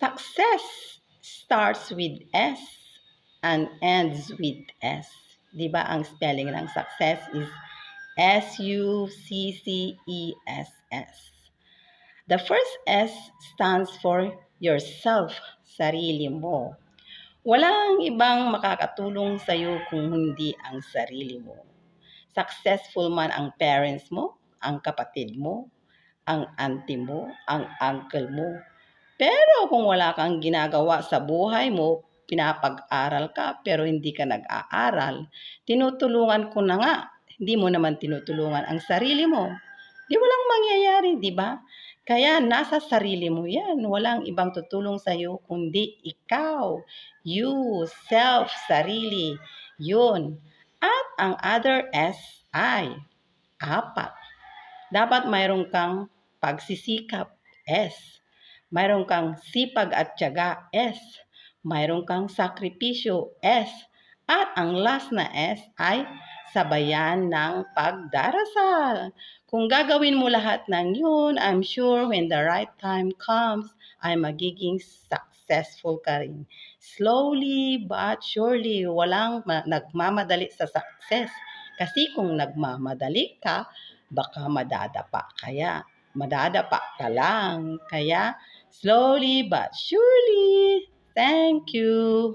Success starts with S and ends with S. Di ba ang spelling ng success is S-U-C-C-E-S-S. The first S stands for yourself, sarili mo. Walang ibang makakatulong sa iyo kung hindi ang sarili mo. Successful man ang parents mo, ang kapatid mo, ang auntie mo, ang uncle mo. Pero kung wala kang ginagawa sa buhay mo, pinapag-aral ka pero hindi ka nag-aaral, tinutulungan ko na nga, hindi mo naman tinutulungan ang sarili mo. Di walang mangyayari, di ba? Kaya nasa sarili mo yan. Walang ibang tutulong sa iyo kundi ikaw. You, self, sarili. Yun. At ang other S ay apat. Dapat mayroon kang pagsisikap, S. Mayroon kang sipag at tiyaga, S. Mayroon kang sakripisyo, S. At ang last na S ay sabayan ng pagdarasal. Kung gagawin mo lahat ng yun, I'm sure when the right time comes, ay magiging successful ka rin. Slowly but surely, walang nagmamadali sa success. Kasi kung nagmamadali ka, baka madadapa. Kaya, madadapa ka lang. Kaya, slowly but surely. Thank you.